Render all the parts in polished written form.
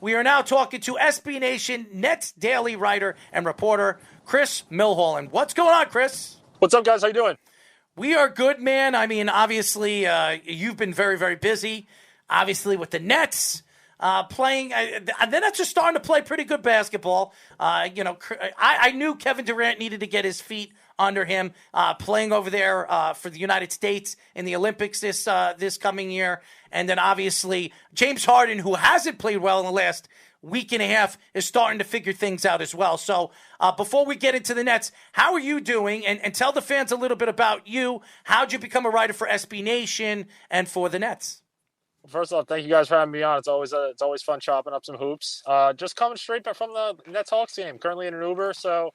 We are now talking to SB Nation Nets daily writer and reporter Chris Milholen. What's going on, Chris? What's up, guys? How you doing? We are good, man. I mean, obviously, you've been very, very busy. Obviously, with the Nets playing, the Nets are starting to play pretty good basketball. I knew Kevin Durant needed to get his feet under him, playing over there for the United States in the Olympics this coming year. And then obviously James Harden, who hasn't played well in the last week and a half, is starting to figure things out as well. So before we get into the Nets, how are you doing? And tell the fans a little bit about you. How'd you become a writer for SB Nation and for the Nets? First of all, thank you guys for having me on. It's always fun chopping up some hoops. Just coming straight back from the Nets Hawks game. Currently in an Uber, so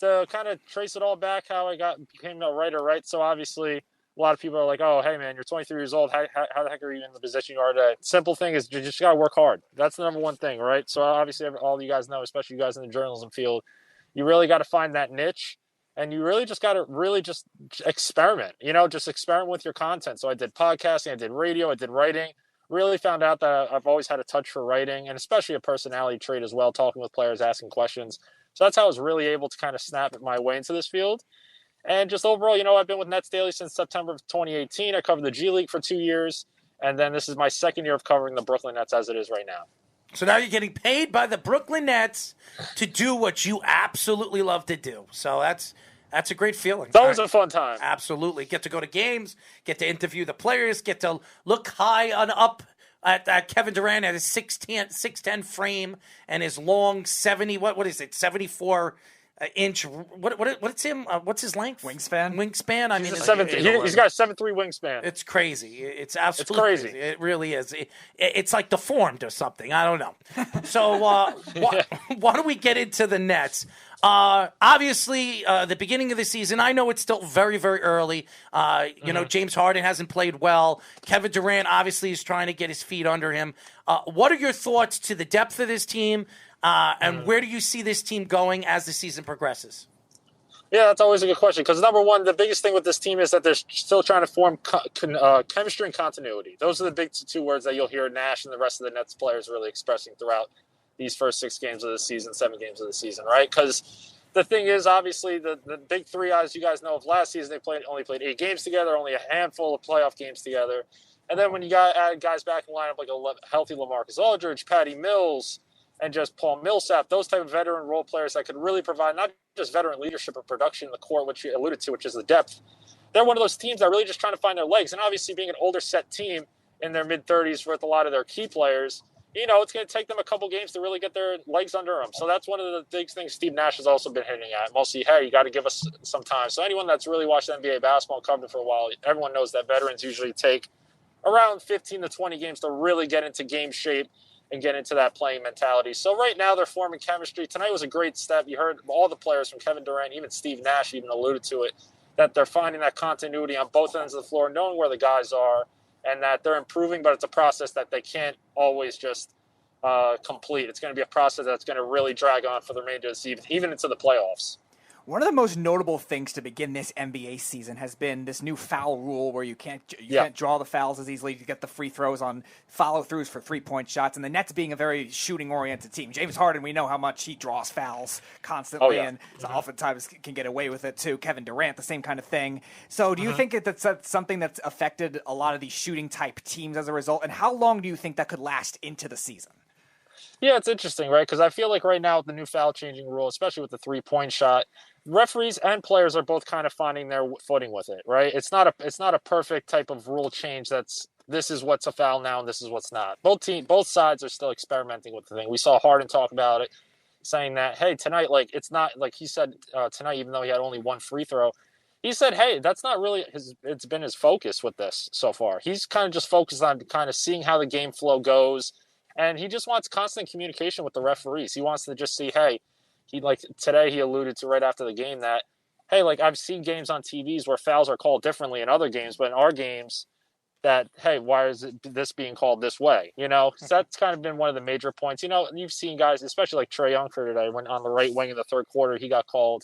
to kind of trace it all back, how I became a writer, right? So obviously, a lot of people are like, "Oh, hey man, you're 23 years old. How the heck are you in the position you are today?" Simple thing is, you just gotta work hard. That's the number one thing, right? So obviously, all you guys know, especially you guys in the journalism field, you really got to find that niche. And you really just got to just experiment, just experiment with your content. So I did podcasting, I did radio, I did writing. Really found out that I've always had a touch for writing, and especially a personality trait as well, talking with players, asking questions. So that's how I was really able to kind of snap my way into this field. And just overall, I've been with Nets Daily since September of 2018. I covered the G League for 2 years, and then this is my second year of covering the Brooklyn Nets as it is right now. So now you're getting paid by the Brooklyn Nets to do what you absolutely love to do. So that's a great feeling. It's always a fun time. Absolutely. Get to go to games, get to interview the players, get to look high on up at Kevin Durant at his 6'10" frame and his long 74 inch. What's him? What's his length? Wingspan. I mean, he's got a 7'3" wingspan. It's crazy. It's absolutely crazy. It really is. It's like deformed or something. I don't know. So why don't we get into the Nets? Obviously, the beginning of the season, I know it's still very, very early. James Harden hasn't played well. Kevin Durant obviously is trying to get his feet under him. What are your thoughts to the depth of this team, and where do you see this team going as the season progresses? Yeah, that's always a good question because, number one, the biggest thing with this team is that they're still trying to form chemistry and continuity. Those are the big two words that you'll hear Nash and the rest of the Nets players really expressing throughout these first 6 games of the season, 7 games of the season, right? Because the thing is, obviously, the big three, as you guys know, of last season, they only played 8 games together, only a handful of playoff games together. And then when you add guys back in the lineup like a healthy LaMarcus Aldridge, Patty Mills, and just Paul Millsap, those type of veteran role players that could really provide not just veteran leadership or production in the court, which you alluded to, which is the depth. They're one of those teams that are really just trying to find their legs. And obviously, being an older set team in their mid-30s with a lot of their key players, it's going to take them a couple games to really get their legs under them. So that's one of the big things Steve Nash has also been hitting at. Mostly, hey, you got to give us some time. So anyone that's really watched NBA basketball and covered it for a while, everyone knows that veterans usually take around 15 to 20 games to really get into game shape and get into that playing mentality. So right now they're forming chemistry. Tonight was a great step. You heard all the players from Kevin Durant, even Steve Nash even alluded to it, that they're finding that continuity on both ends of the floor, knowing where the guys are, and that they're improving, but it's a process that they can't always just complete. It's going to be a process that's going to really drag on for the remainder of the season, even into the playoffs. One of the most notable things to begin this NBA season has been this new foul rule where you can't draw the fouls as easily to get the free throws on follow-throughs for three-point shots, and the Nets being a very shooting-oriented team. James Harden, we know how much he draws fouls constantly, and oftentimes can get away with it too. Kevin Durant, the same kind of thing. So do you think that's something that's affected a lot of these shooting-type teams as a result, and how long do you think that could last into the season? Yeah, it's interesting, right? Because I feel like right now with the new foul changing rule, especially with the three-point shot, referees and players are both kind of finding their footing with it, right? It's not a perfect type of rule change this is what's a foul now and this is what's not. Both sides are still experimenting with the thing. We saw Harden talk about it, saying that, hey, tonight, like, it's not like he said tonight, even though he had only one free throw, he said, hey, that's not really it's been his focus with this so far. He's kind of just focused on kind of seeing how the game flow goes. And he just wants constant communication with the referees. He wants to just see, hey, today he alluded to right after the game that, hey, like I've seen games on TVs where fouls are called differently in other games, but in our games that, hey, why is this being called this way? So that's kind of been one of the major points. You've seen guys, especially like Trae Young for today, when on the right wing in the third quarter, he got called.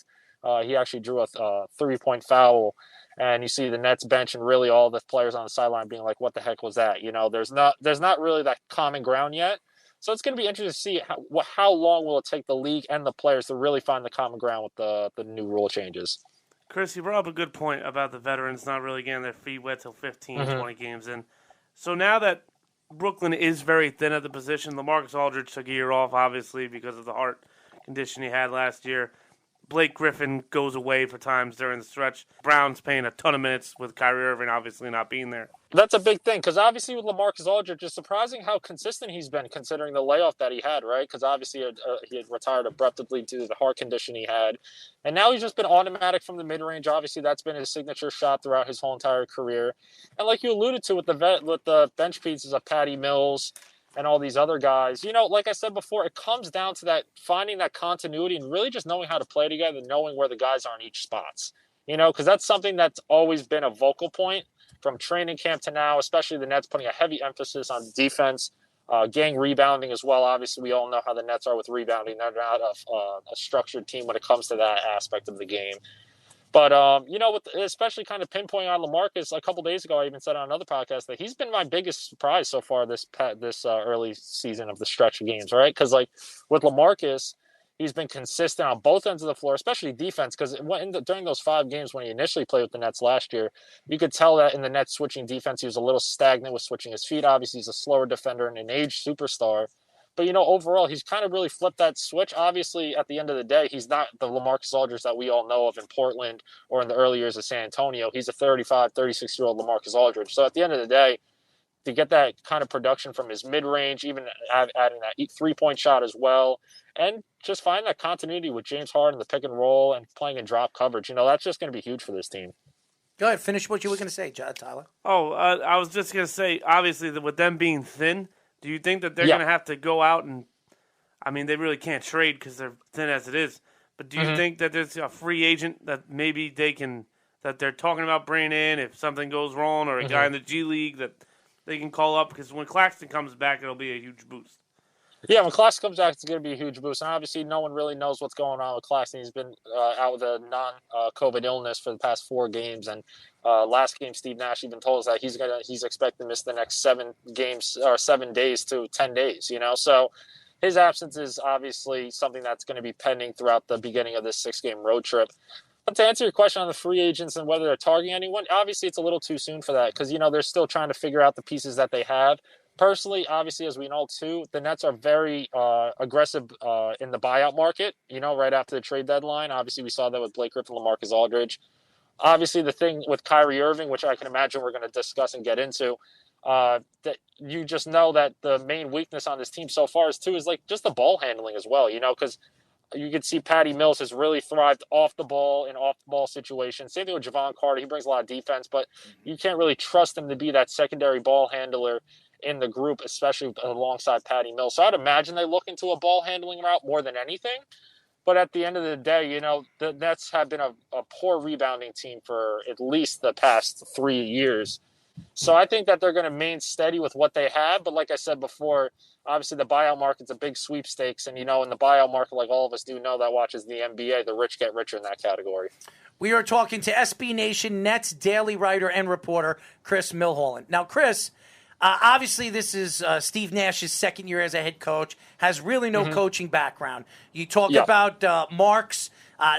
He actually drew a 3-point foul. And you see the Nets bench and really all the players on the sideline being like, what the heck was that? There's not really that common ground yet. So it's going to be interesting to see how long will it take the league and the players to really find the common ground with the new rule changes. Chris, you brought up a good point about the veterans not really getting their feet wet till 15, 20 games in. So now that Brooklyn is very thin at the position, LaMarcus Aldridge took a year off, obviously, because of the heart condition he had last year. Blake Griffin goes away for times during the stretch. Brown's playing a ton of minutes with Kyrie Irving obviously not being there. That's a big thing, because obviously with LaMarcus Aldridge, it's surprising how consistent he's been considering the layoff that he had, right? Because obviously he had retired abruptly due to the heart condition he had. And now he's just been automatic from the mid-range. Obviously, that's been his signature shot throughout his whole entire career. And like you alluded to with the bench pieces of Patty Mills and all these other guys, like I said before, it comes down to that finding that continuity and really just knowing how to play together and knowing where the guys are in each spots. Because that's something that's always been a vocal point from training camp to now, especially the Nets putting a heavy emphasis on defense, gang rebounding as well. Obviously, we all know how the Nets are with rebounding. They're not a structured team when it comes to that aspect of the game. But, especially kind of pinpointing on LaMarcus, a couple days ago, I even said on another podcast that he's been my biggest surprise so far this early season of the stretch of games, right? Because, with LaMarcus, he's been consistent on both ends of the floor, especially defense, because during those 5 games when he initially played with the Nets last year, you could tell that in the Nets switching defense, he was a little stagnant with switching his feet. Obviously, he's a slower defender and an aged superstar. But, overall, he's kind of really flipped that switch. Obviously, at the end of the day, he's not the LaMarcus Aldridge that we all know of in Portland or in the early years of San Antonio. He's a 35, 36-year-old LaMarcus Aldridge. So at the end of the day, to get that kind of production from his mid-range, even adding that three-point shot as well, and just find that continuity with James Harden, the pick and roll, and playing in drop coverage, that's just going to be huge for this team. Go ahead, finish what you were going to say, Tyler. I was just going to say, obviously, with them being thin, do you think that they're going to have to go out and, they really can't trade because they're thin as it is, but do you think that there's a free agent that maybe that they're talking about bringing in if something goes wrong, or a guy in the G League that they can call up? Because when Claxton comes back, it'll be a huge boost. Yeah, when Claxton comes back, it's going to be a huge boost. And obviously, no one really knows what's going on with Claxton. He's been out with a non-COVID illness for the past 4 games. And last game, Steve Nash even told us that he's expected to miss the next 7 games or 7 days to 10 days. So his absence is obviously something that's going to be pending throughout the beginning of this 6-game road trip. But to answer your question on the free agents and whether they're targeting anyone, obviously it's a little too soon for that because they're still trying to figure out the pieces that they have. Personally, obviously, as we know, too, the Nets are very aggressive in the buyout market, right after the trade deadline. Obviously, we saw that with Blake Griffin, LaMarcus Aldridge. Obviously, the thing with Kyrie Irving, which I can imagine we're going to discuss and get into, that you just know that the main weakness on this team so far is just the ball handling as well, because you can see Patty Mills has really thrived off the ball in off-the-ball situations. Same thing with Javon Carter. He brings a lot of defense, but you can't really trust him to be that secondary ball handler in the group, especially alongside Patty Mills. So I'd imagine they look into a ball handling route more than anything. But at the end of the day, the Nets have been a poor rebounding team for at least the past 3 years. So I think that they're going to remain steady with what they have. But like I said before, obviously the buyout market's a big sweepstakes. And, in the buyout market, like all of us do know that watches the NBA, the rich get richer in that category. We are talking to SB Nation Nets daily writer and reporter Chris Milholen. Now, Chris, obviously, this is Steve Nash's second year as a head coach, has really no coaching background. You talk about Marks.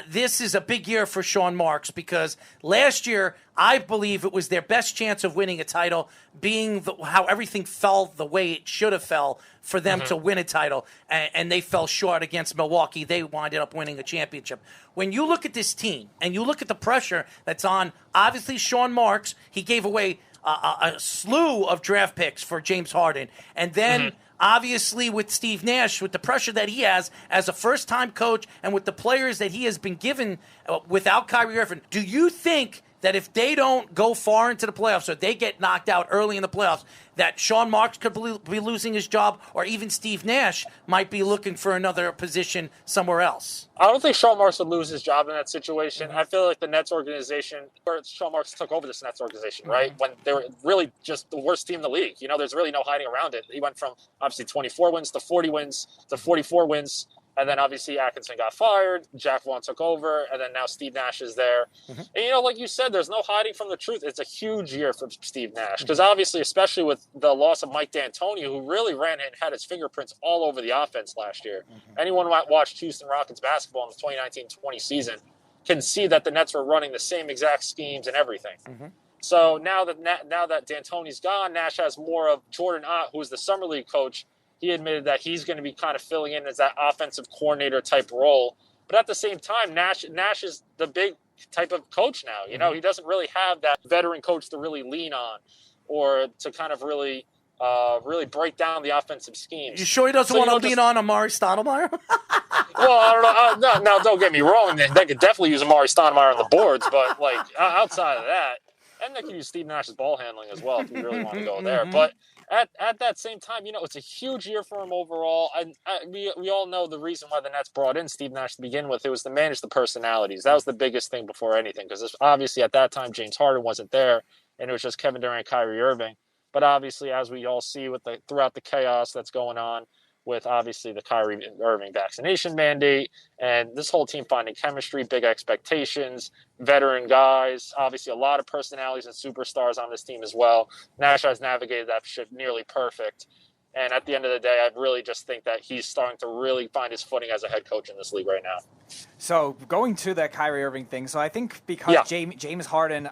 This is a big year for Sean Marks because last year, I believe it was their best chance of winning a title, being how everything fell the way it should have fell for them to win a title, and they fell short against Milwaukee. They wound up winning a championship. When you look at this team and you look at the pressure that's on, obviously, Sean Marks, he gave away a slew of draft picks for James Harden. And then, obviously, with Steve Nash, with the pressure that he has as a first-time coach and with the players that he has been given without Kyrie Irving, do you think that if they don't go far into the playoffs or they get knocked out early in the playoffs, that Sean Marks could be losing his job, or even Steve Nash might be looking for another position somewhere else? I don't think Sean Marks would lose his job in that situation. I feel like the Nets organization, or Sean Marks took over this Nets organization, right? When they were really just the worst team in the league. There's really no hiding around it. He went from obviously 24 wins to 40 wins to 44 wins And then obviously Atkinson got fired, Jack Vaughn took over, and then now Steve Nash is there. Mm-hmm. And, like you said, there's no hiding from the truth. It's a huge year for Steve Nash because obviously, especially with the loss of Mike D'Antoni, who really ran and had his fingerprints all over the offense last year. Mm-hmm. Anyone who watched Houston Rockets basketball in the 2019-20 season can see that the Nets were running the same exact schemes and everything. Mm-hmm. So now that D'Antoni's gone, Nash has more of Jordan Ott, who is the summer league coach. He admitted that he's going to be kind of filling in as that offensive coordinator type role. But at the same time, Nash is the big type of coach now. You know, he doesn't really have that veteran coach to really lean on or to kind of really break down the offensive schemes. You sure he doesn't want to lean on Amari Stoudemire? Well, I don't know. No, don't get me wrong. They could definitely use Amari Stoudemire on the boards. But, like, outside of that, and they could use Steve Nash's ball handling as well if you really want to go there. But at that same time, you know, it's a huge year for him overall. We all know the reason why the Nets brought in Steve Nash to begin with. It was to manage the personalities. That was the biggest thing before anything because obviously at that time James Harden wasn't there, and it was just Kevin Durant, Kyrie Irving. But obviously, as we all see throughout the chaos that's going on with obviously the Kyrie Irving vaccination mandate and this whole team finding chemistry, big expectations, veteran guys, obviously a lot of personalities and superstars on this team as well. Nash has navigated that shit nearly perfect. And at the end of the day, I really just think that he's starting to really find his footing as a head coach in this league right now. So going to that Kyrie Irving thing, so I think because James Harden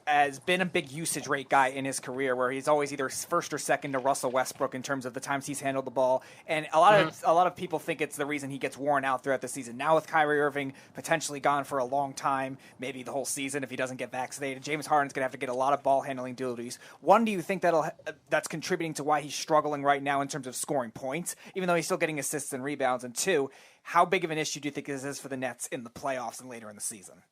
has been a big usage rate guy in his career where he's always either first or second to Russell Westbrook in terms of the times he's handled the ball. And a lot of people think it's the reason he gets worn out throughout the season. Now with Kyrie Irving potentially gone for a long time, maybe the whole season if he doesn't get vaccinated, James Harden's going to have to get a lot of ball handling duties. One, do you think that's contributing to why he's struggling right now in terms of scoring points, even though he's still getting assists and rebounds? And two, how big of an issue do you think this is for the Nets in the playoffs and later in the season?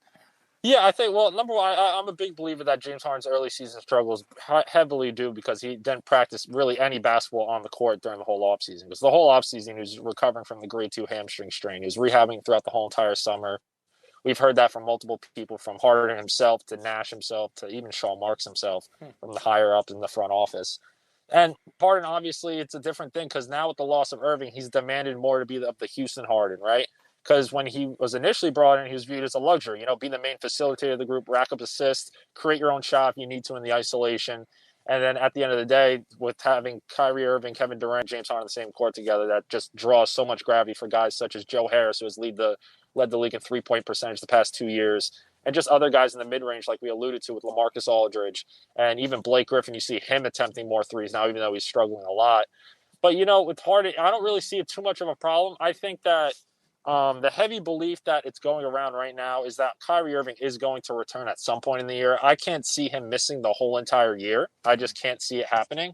Yeah, I think, well, number one, I'm a big believer that James Harden's early season struggles heavily due because he didn't practice really any basketball on the court during the whole offseason. Because the whole offseason, he was recovering from the grade 2 hamstring strain. He was rehabbing throughout the whole entire summer. We've heard that from multiple people, from Harden himself to Nash himself to even Sean Marks himself, from the higher up in the front office. And Harden, obviously, it's a different thing because now with the loss of Irving, he's demanded more to be the Houston Harden, right? Because when he was initially brought in, he was viewed as a luxury, you know, be the main facilitator of the group, rack up assists, create your own shot if you need to in the isolation. And then at the end of the day, with having Kyrie Irving, Kevin Durant, James Harden on the same court together, that just draws so much gravity for guys such as Joe Harris, who has led the league in three-point percentage the past 2 years, and just other guys in the mid-range like we alluded to with LaMarcus Aldridge. And even Blake Griffin, you see him attempting more threes now, even though he's struggling a lot. But, you know, with Harden, I don't really see it too much of a problem. I think that the heavy belief that it's going around right now is that Kyrie Irving is going to return at some point in the year. I can't see him missing the whole entire year. I just can't see it happening.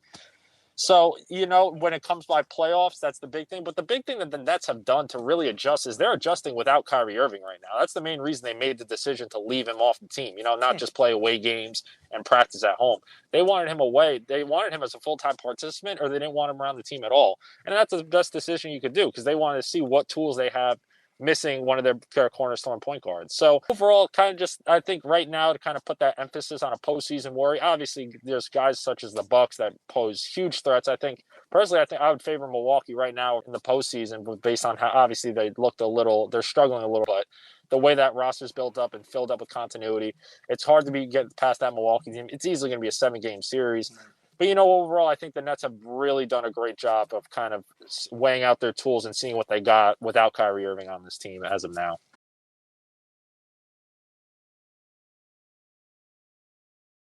So, you know, when it comes by playoffs, that's the big thing. But the big thing that the Nets have done to really adjust is they're adjusting without Kyrie Irving right now. That's the main reason they made the decision to leave him off the team, you know, not just play away games and practice at home. They wanted him away. They wanted him as a full-time participant, or they didn't want him around the team at all. And that's the best decision you could do because they wanted to see what tools they have missing one of their cornerstone point guards. So overall, kind of just, I think right now to kind of put that emphasis on a postseason worry, obviously there's guys such as the Bucks that pose huge threats. Personally, I think I would favor Milwaukee right now in the postseason based on how obviously they're struggling a little, but the way that roster's built up and filled up with continuity, it's hard to get past that Milwaukee team. It's easily going to be a 7-game series. But, you know, overall, I think the Nets have really done a great job of kind of weighing out their tools and seeing what they got without Kyrie Irving on this team as of now.